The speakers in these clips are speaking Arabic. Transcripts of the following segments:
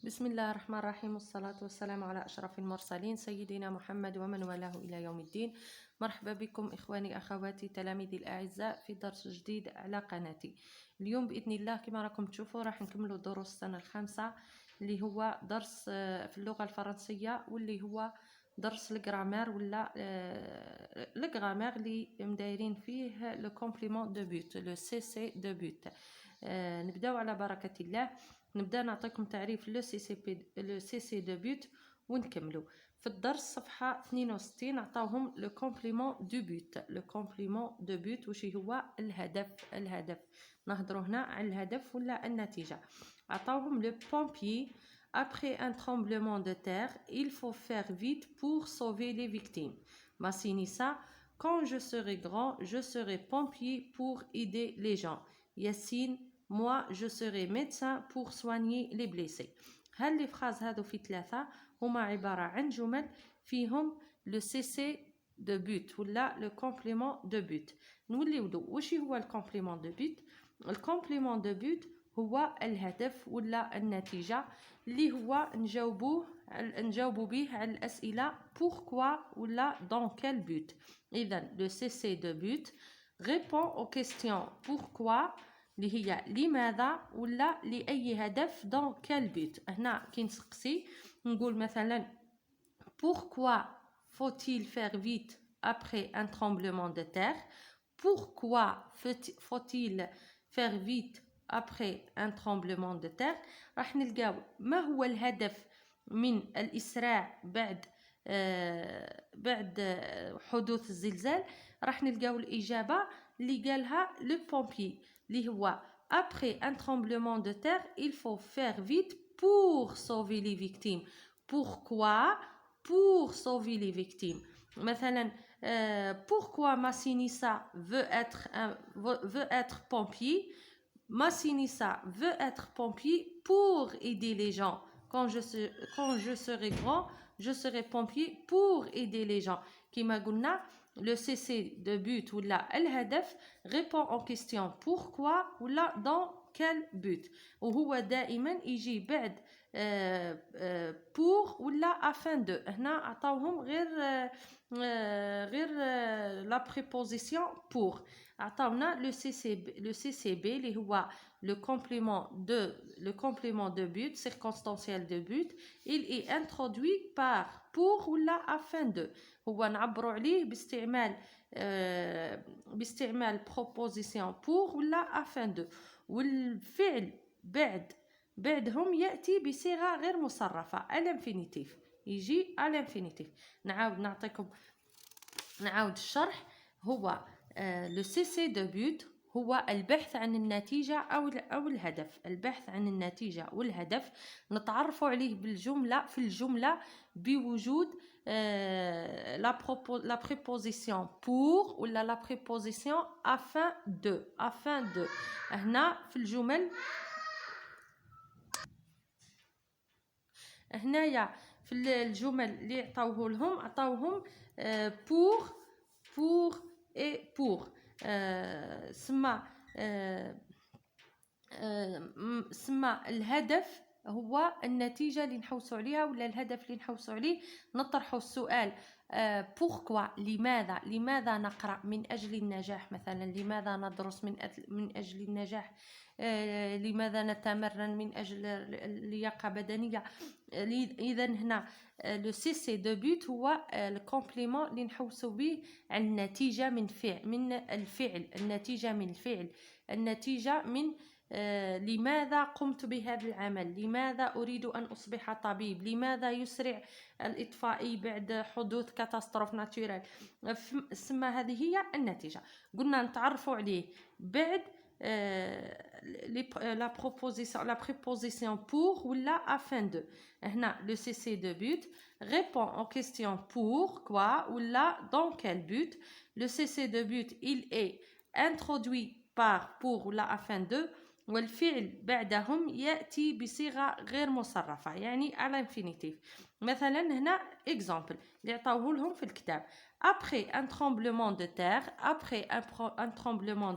بسم الله الرحمن الرحيم، والصلاة والسلام على أشرف المرسلين سيدنا محمد ومن والاه إلى يوم الدين. مرحبا بكم إخواني أخواتي تلاميذي الأعزاء في درس جديد على قناتي. اليوم بإذن الله كما راكم تشوفوا راح نكملوا دروس السنة الخامسة اللي هو درس في اللغة الفرنسية، واللي هو درس الجرامير ولا الجرامير اللي مدايرين فيه لو كومبليمون دو بوت، لو سي سي دو بوت. نبداو على بركة الله. نبدا نعطيكم تعريف لو سي سي دو بوت ونكملوا. في الدرس صفحه 62 عطاوهم لو كومبليمون دو بوت. لو كومبليمون دو بوت واش هو؟ الهدف. نهضروا هنا على الهدف ولا النتيجه. عطاوهم لو بومبيي après un tremblement de terre il faut faire vite pour sauver les victimes. Massinissa, quand je serai grand je serai pompier pour aider les gens. Yassine, moi je serai médecin pour soigner les blessés. هل لي فراز هادو في ثلاثة هما عبارة عن جمل فيهم لو سي سي دو بوت ولا لو كومبليمون دو بوت. نوليو واش هو الكومبليمون دو بوت؟ الكومبليمون دو بوت هو الهدف ولا النتيجة اللي هو نجاوبوا به على الأسئلة pourquoi ولا dans quel but. إذن لو سي سي دو بوت répond aux questions pourquoi اللي هي لماذا ولا لأي هدف dans quel but. هنا كي نسقسي نقول مثلا pourquoi faut-il faire vite après un tremblement de terre. Pourquoi faut-il faire vite après un tremblement de terre. راح نلقاو ما هو الهدف من الإسراع بعد حدوث الزلزال. راح نلقاو الإجابة اللي قالها لو بومبي اللي هو après un tremblement de terre il faut faire vite pour sauver les victimes. Pourquoi? Pour sauver les victimes. مثلا pourquoi Massinissa veut être pompier. Massinissa veut être pompier pour aider les gens. Quand je serai grand je serai pompier pour aider les gens. كما قلنا le CC de but ولا الهدف répond aux questions pourquoi ولا dans quel but. وهو دائما يجي بعد pour ولا afin de. هنا عطاوهم غير la préposition pour. عطاونا le CCB اللي هو le complément de but circonstanciel de but. Il est introduit par pour ولا afin de. هو نعبروا عليه باستعمال proposition pour ولا afin de. والفعل بعدهم يأتي بصيغة غير مصرفة الانفينيتيف، يجي الانفينيتيف. نعاود الشرح. هو لو سي سي دو بوت هو البحث عن النتيجة أو الهدف. البحث عن النتيجة والهدف نتعرفوا عليه في الجملة بوجود la préposition pour ولا la préposition afin de. هنا في الجمل هنايا في الجمل اللي عطاوهم pour et pour. سما الهدف هو النتيجة اللي نحوسوا عليها ولا الهدف اللي نحوسوا عليه. نطرحوا السؤال pourquoi لماذا نقرأ من أجل النجاح مثلا. لماذا ندرس من أجل النجاح. لماذا نتمرن من أجل اللياقة بدنية. إذا هنا لو سي سي دو بوت هو الكومبليمون اللي نحوسوا به على النتيجة من الفعل. النتيجة من الفعل. النتيجة من لماذا قمت بهذا العمل. لماذا أريد أن أصبح طبيب. لماذا يسرع الإطفائي بعد حدوث كاتاستروف ناتورال. ثم هذه هي النتيجة. قلنا نتعرفوا عليه بعد la préposition pour ولا afin de. هنا le CC de but répond aux questions pourquoi ولا dans quel but. le CC de but il est introduit par pour ولا afin de. والفعل بعدهم يأتي بصيغة غير مصرفة يعني على infinitif. مثلا هنا exemple اللي عطاوه لهم في الكتاب après un tremblement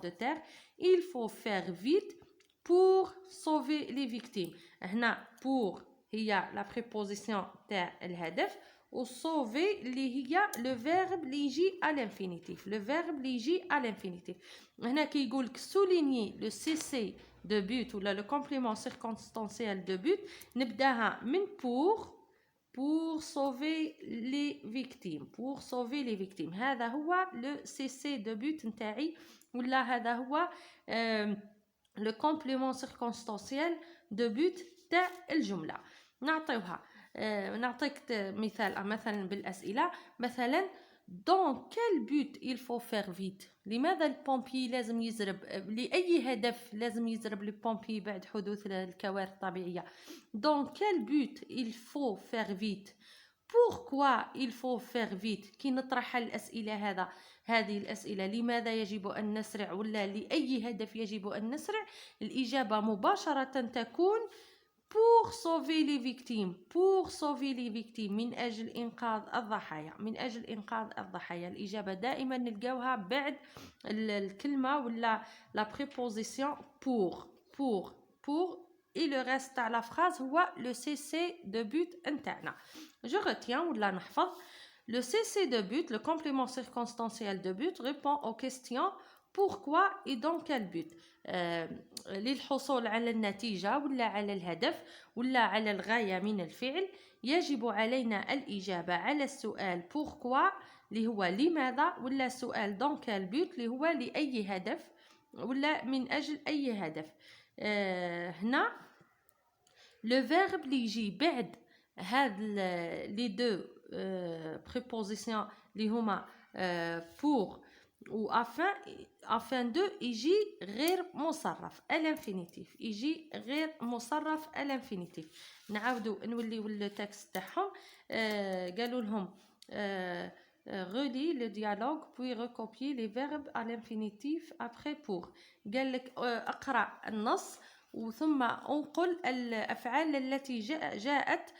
de terre il faut faire vite pour sauver les victimes. هنا pour هي لا بريبوزيسيون تاع الهدف، و sauver اللي هي لو فيرب اللي يجي à l'infinitif، لو فيرب اللي يجي à l'infinitif. هنا كيقول لك souligner le cessé de but ولا le complément circonstanciel de but، نبداها من pour sauver les victimes، pour sauver les victimes. هذا هو le cessé de but نتاعي، ولا هذا هو le complément circonstanciel de but تاع الجملة. نعطيوها نعطيك مثال مثلا بالأسئلة. مثلا dans quel but il faut faire vite؟ لماذا البومبي لازم يزرب؟ لأي هدف لازم يزرب البومبي بعد حدوث الكوارث الطبيعية؟ dans quel but il faut faire vite؟ pourquoi il faut faire vite؟ كي نطرح الأسئلة هذه الأسئلة، لماذا يجب أن نسرع ولا لأي هدف يجب أن نسرع، الإجابة مباشرة تكون pour sauver les victimes، pour sauver les victimes، من أجل إنقاذ الضحايا، من أجل إنقاذ الضحايا. الإجابة دائما نلقاوها بعد الكلمة ولا la préposition pour et le reste تاع la phrase هو le cessé de but نتاعنا. je retiens ولا نحفظ. le cessé de but, le complément circonstanciel de but, répond aux questions pourquoi et dans quel but. للحصول على النتيجة ولا على الهدف ولا على الغاية من الفعل، يجب علينا الإجابة على السؤال pourquoi اللي هو لماذا، ولا سؤال dans quel but اللي هو لأي هدف ولا من أجل أي هدف. هنا le verbe اللي يجي بعد هاد les deux prépositions اللي هما pour و afin de يجي غير مصرف الانفينيتيف، يجي غير مصرف الانفينيتيف. نعاودو نوليو التكست تاعهم. قالوا لهم relis le dialogue puis recopier les verbes à l'infinitif après pour. قال لك اقرأ النص وثم انقل الأفعال التي جاءت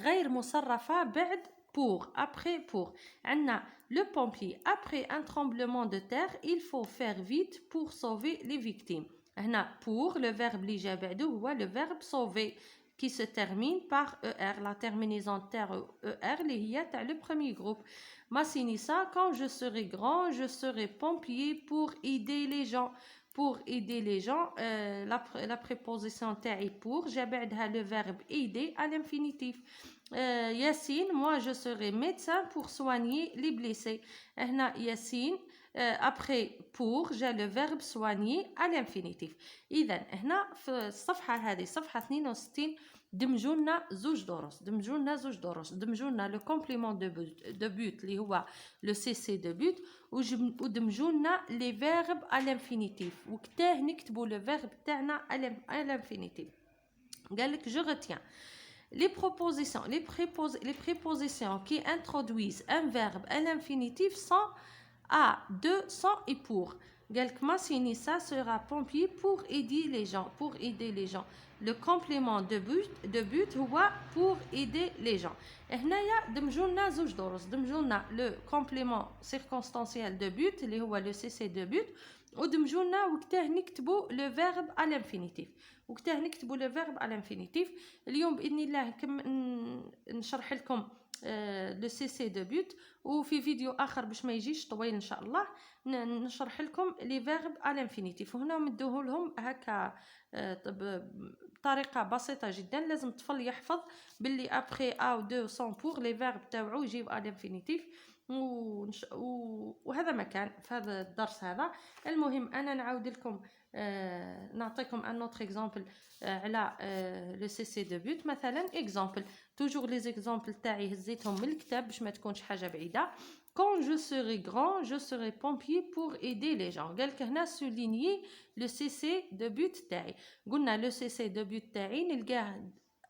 غير مصرفة بعد pour, après pour. عندنا le pompier après un tremblement de terre il faut faire vite pour sauver les victimes. هنا pour le verbe اللي جا بعده هو le verbe sauver qui se termine par er, la terminaison terre er اللي هي تاع le premier groupe. Massinissa, quand je serai grand je serai pompier pour aider les gens. pour aider les gens, la préposition تاعي pour جا بعدها le verbe aider à l'infinitif. Yassine, moi je serai médecin pour soigner les blessés. هنا Yassine après pour جا le verbe soigner à l'infinitif. إذا هنا في الصفحة هذه صفحة 62 دمجوا لنا زوج دروس، دمجوا لنا لو كومبليمون دو بوت اللي هو لو سي سي دو بوت، ودمجوا لنا لي فيرب à l'infinitif، وكتاه نكتبوا لو فيرب تاعنا à l'infinitif. قال لك je retiens les prépositions qui introduisent un verbe à l'infinitif sont à, de, sans et pour. قال لك Massinissa sera pompier pour aider les gens. Le complément de but هو pour aider les gens. هنايا دمجوا لنا زوج دروس، دمجوا لنا le complément circonstanciel de but اللي هو le cessé de but، ودمجوا لنا وقتاه نكتبوا le verbe à l'infinitif، وقتاه نكتبوا le verbe à l'infinitif. اليوم بإذن الله كم نشرح لكم لو سي سي دو بوت، وفي فيديو اخر باش ما يجيش طويل ان شاء الله نشرح لكم لي فيرب على انفينيتيف، وهنا مدوه لهم هكا بطريقه بسيطه جدا. لازم الطفل يحفظ باللي ابري او دو سون بور لي فيرب تاعو يجيو على انفينيتيف، وهذا ما كان في هذا الدرس هذا. المهم انا نعاود لكم نعطيكم ان اوتر اكزامبل على لو سي سي دو بوت. مثلا اكزامبل توجور لي زيكزامبل تاعي هزيتهم من الكتاب باش ما تكونش حاجه بعيده. quand je serai grand je serai pompier pour aider les gens. قالك هنا souligner le cc de but تاعي. قلنا لو سي سي دو بوت تاعي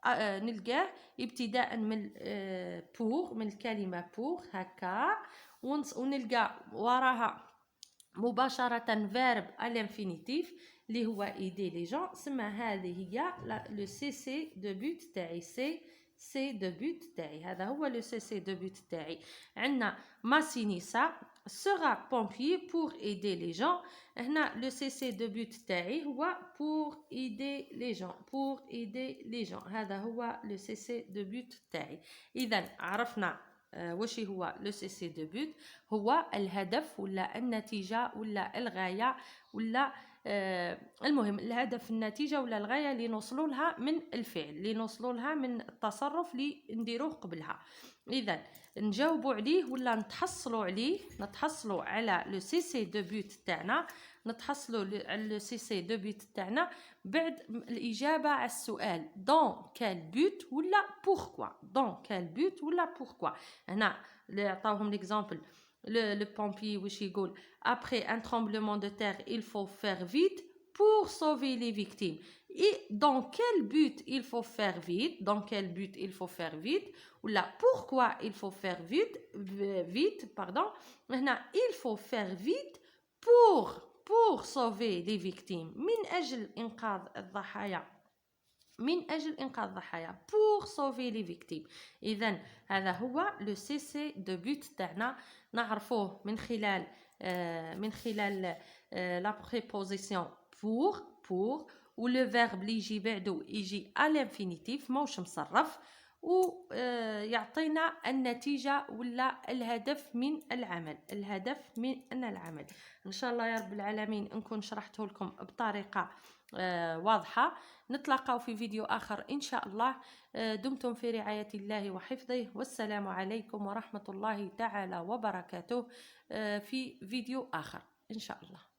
نلقاه ابتداء من pour، من الكلمه pour هكا، ونلقى وراها مباشرة verbe à l'infinitif اللي هو aider les gens. سما هذه هي le cc de but تاعي، c'est سي دو بوت تاعي. هذا هو لو سي دو بوت تاعي. عندنا ماسينيسا sera pompier pour aider les gens. هنا لو سي دو بوت تاعي هو pour aider les gens. pour aider les gens. هذا هو لو سي دو بوت تاعي. اذا عرفنا واش هو لو سي دو بوت. هو الهدف ولا النتيجه ولا الغايه ولا المهم الهدف النتيجه ولا الغايه اللي نوصلوا لها من الفعل، اللي نوصلوا لها من التصرف اللي نديروه قبلها. اذا نجاوبوا عليه ولا نتحصلوا على لو سي دو بوت تاعنا، نتحصلوا على لو سي دو بوت تاعنا بعد الاجابه على السؤال دون كال بوت ولا بوركوا. دون كال بوت ولا بوركوا. هنا عطاوهم ليكزامبل le pompier واش يقول après un tremblement de terre il faut faire vite pour sauver les victimes. Et dans quel but il faut faire vite? Dans quel but il faut faire vite? Ou là, pourquoi il faut faire vite, pardon. هنا il faut faire vite pour sauver les victimes. من أجل إنقاذ الضحايا. من أجل إنقاذ الضحايا pour sauver les victimes. إذن هذا هو لو سي دو بوت تاعنا. نعرفوه من خلال لا بريبوزيسيون pour و لو فيرب اللي يجي بعدو يجي à l'infinitif ماهوش مصرف و يعطينا النتيجة ولا الهدف من العمل. إن شاء الله يا رب العالمين نكون شرحته لكم بطريقة واضحة. نتلاقاو في فيديو آخر إن شاء الله. دمتم في رعاية الله وحفظه، والسلام عليكم ورحمة الله تعالى وبركاته في فيديو آخر إن شاء الله.